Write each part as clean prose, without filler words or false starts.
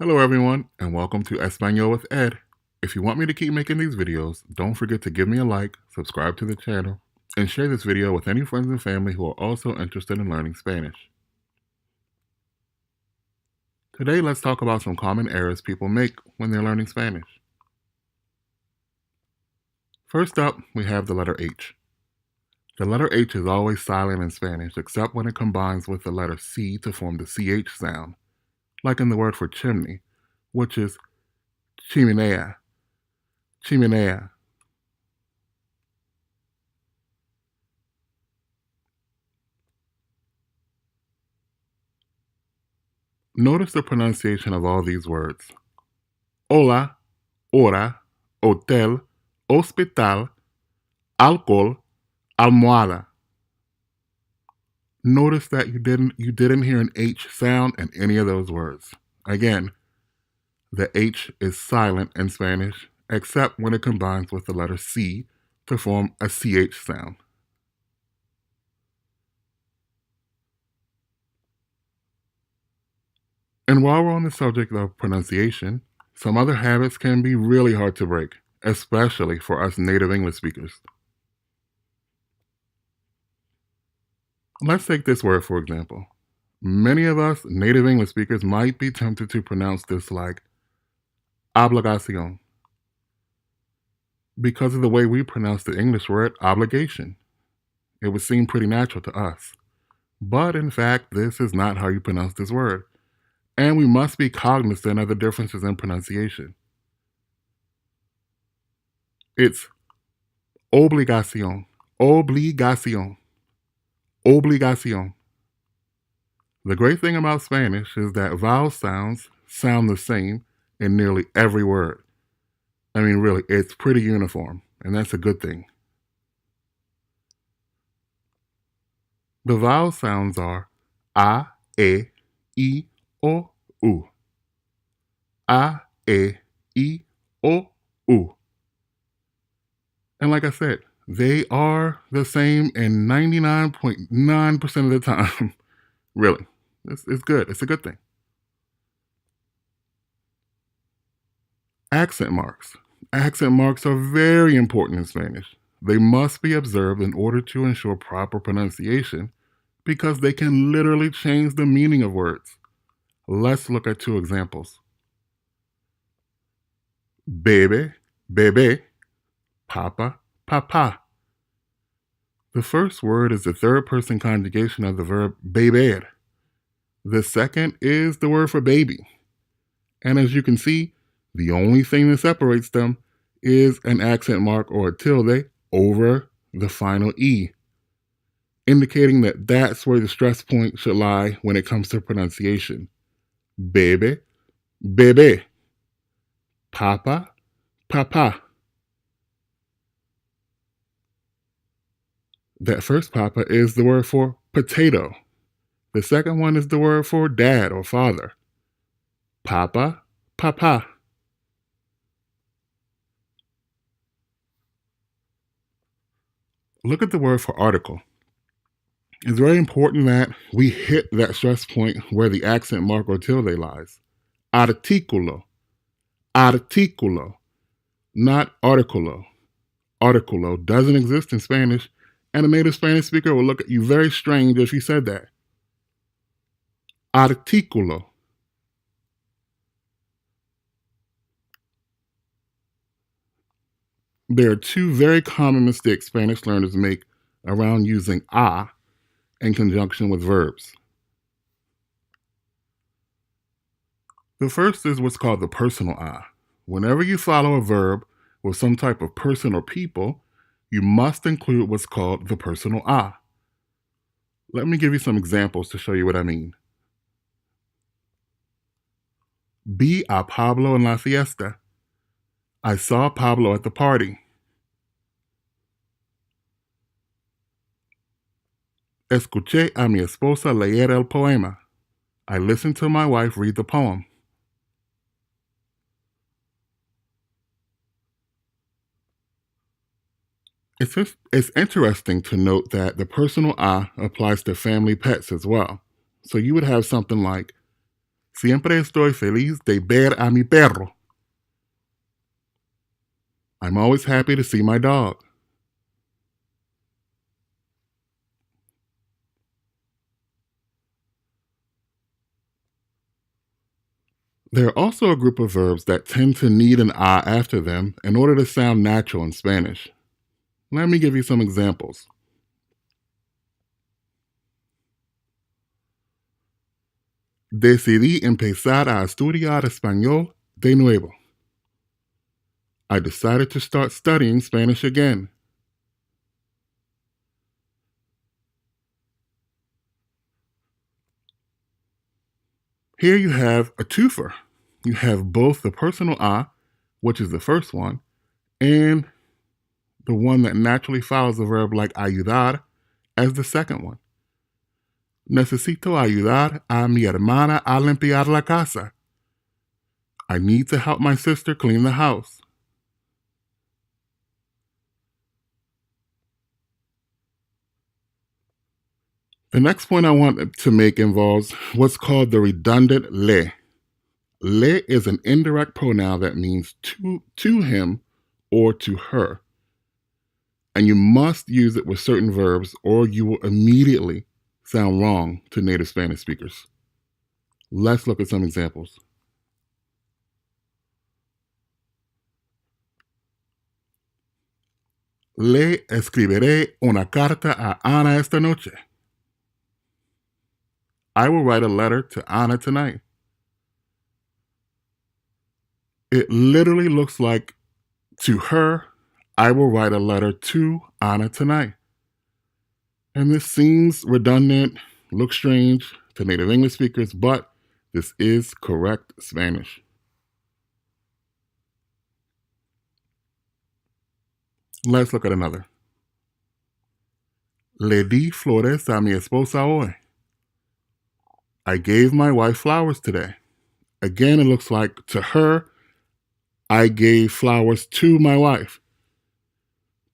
Hello everyone, and welcome to Espanol with Ed. If you want me to keep making these videos, don't forget to give me a like, subscribe to the channel, and share this video with any friends and family who are also interested in learning Spanish. Today, let's talk about some common errors people make when they're learning Spanish. First up, we have the letter H. The letter H is always silent in Spanish, except when it combines with the letter C to form the CH sound, like in the word for chimney, which is chimenea. Chimenea. Notice the pronunciation of all these words. Hola, hora, hotel, hospital, alcohol, almohada. Notice that you didn't hear an H sound in any of those words. Again, the H is silent in Spanish, except when it combines with the letter C to form a CH sound. And while we're on the subject of pronunciation, some other habits can be really hard to break, especially for us native English speakers. Let's take this word for example. Many of us native English speakers might be tempted to pronounce this like obligación because of the way we pronounce the English word obligation. It would seem pretty natural to us. But in fact, this is not how you pronounce this word. And we must be cognizant of the differences in pronunciation. It's obligación, obligación, obligación. The great thing about Spanish is that vowel sounds sound the same in nearly every word. I mean, really, it's pretty uniform, and that's a good thing. The vowel sounds are A, E, I, O, U. A, E, I, O, U. And like I said, they are the same in 99.9% of the time. Really, it's good. It's a good thing. Accent marks. Accent marks are very important in Spanish. They must be observed in order to ensure proper pronunciation because they can literally change the meaning of words. Let's look at two examples. Bebe, bebé, papa, papá. The first word is the third person conjugation of the verb beber. The second is the word for baby. And as you can see, the only thing that separates them is an accent mark or a tilde over the final E, indicating that that's where the stress point should lie when it comes to pronunciation. Bebe, bebé. Papa, papá. That first papa is the word for potato. The second one is the word for dad or father. Papa, papá. Look at the word for article. It's very important that we hit that stress point where the accent mark or tilde lies. Artículo, artículo, not artículo. Artículo doesn't exist in Spanish, and a native Spanish speaker will look at you very strange if you said that. Artículo. There are two very common mistakes Spanish learners make around using a in conjunction with verbs. The first is what's called the personal I. Whenever you follow a verb with some type of person or people, you must include what's called the personal I. Let me give you some examples to show you what I mean. Vi a Pablo en la fiesta. I saw Pablo at the party. Escuché a mi esposa leer el poema. I listened to my wife read the poem. It's interesting to note that the personal I applies to family pets as well. So you would have something like, Siempre estoy feliz de ver a mi perro. I'm always happy to see my dog. There are also a group of verbs that tend to need an "a" after them in order to sound natural in Spanish. Let me give you some examples. Decidí empezar a estudiar español de nuevo. I decided to start studying Spanish again. Here you have a twofer. You have both the personal "a", which is the first one, and the one that naturally follows a verb like ayudar as the second one. Necesito ayudar a mi hermana a limpiar la casa. I need to help my sister clean the house. The next point I want to make involves what's called the redundant le. Le is an indirect pronoun that means to him or to her. And you must use it with certain verbs or you will immediately sound wrong to native Spanish speakers. Let's look at some examples. Le escribiré una carta a Ana esta noche. I will write a letter to Ana tonight. It literally looks like to her, I will write a letter to Ana tonight. And this seems redundant, looks strange to native English speakers, but this is correct Spanish. Let's look at another. Le di flores a mi esposa hoy. I gave my wife flowers today. Again, it looks like to her, I gave flowers to my wife.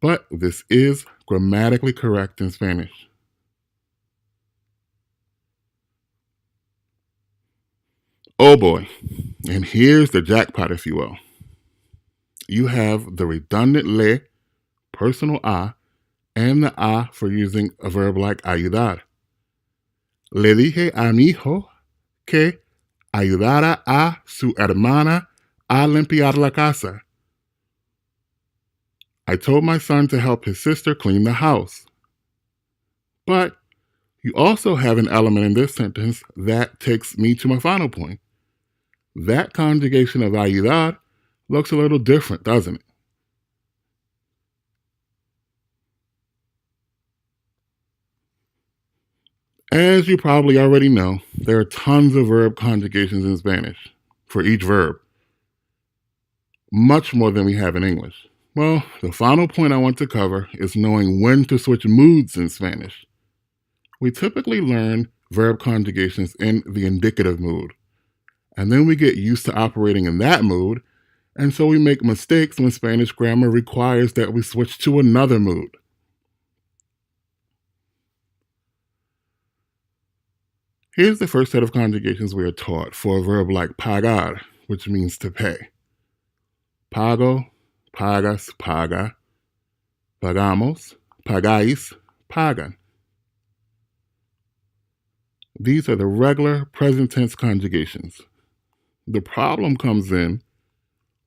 But this is grammatically correct in Spanish. Oh boy, and here's the jackpot, if you will. You have the redundant le, personal "a", and the "a" for using a verb like ayudar. Le dije a mi hijo que ayudara a su hermana a limpiar la casa. I told my son to help his sister clean the house. But you also have an element in this sentence that takes me to my final point. That conjugation of ayudar looks a little different, doesn't it? As you probably already know, there are tons of verb conjugations in Spanish for each verb, much more than we have in English. Well, the final point I want to cover is knowing when to switch moods in Spanish. We typically learn verb conjugations in the indicative mood, and then we get used to operating in that mood, and so we make mistakes when Spanish grammar requires that we switch to another mood. Here's the first set of conjugations we are taught for a verb like pagar, which means to pay. Pago, pagas, paga, pagamos, pagáis, pagan. These are the regular present tense conjugations. The problem comes in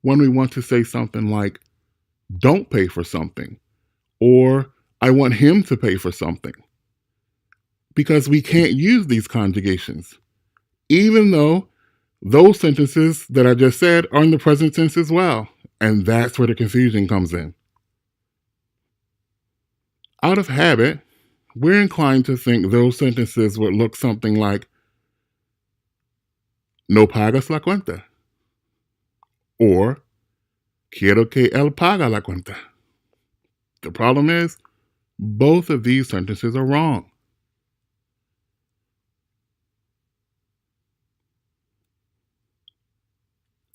when we want to say something like, don't pay for something, or I want him to pay for something. Because we can't use these conjugations, even though those sentences that I just said are in the present tense as well. And that's where the confusion comes in. Out of habit, we're inclined to think those sentences would look something like, no pagas la cuenta, or quiero que él paga la cuenta. The problem is, both of these sentences are wrong.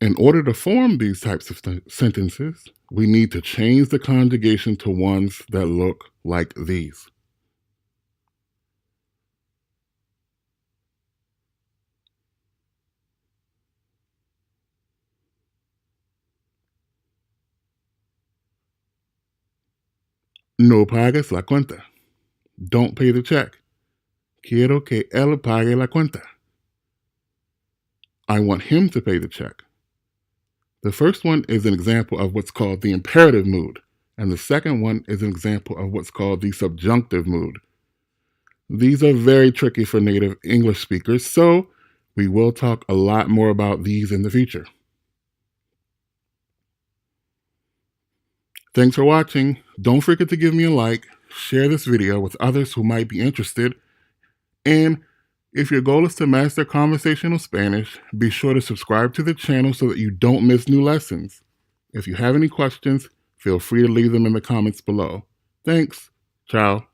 In order to form these types of sentences, we need to change the conjugation to ones that look like these. No pagues la cuenta. Don't pay the check. Quiero que él pague la cuenta. I want him to pay the check. The first one is an example of what's called the imperative mood, and the second one is an example of what's called the subjunctive mood. These are very tricky for native English speakers, so we will talk a lot more about these in the future. Thanks for watching. Don't forget to give me a like, share this video with others who might be interested, and if your goal is to master conversational Spanish, be sure to subscribe to the channel so that you don't miss new lessons. If you have any questions, feel free to leave them in the comments below. Thanks. Ciao.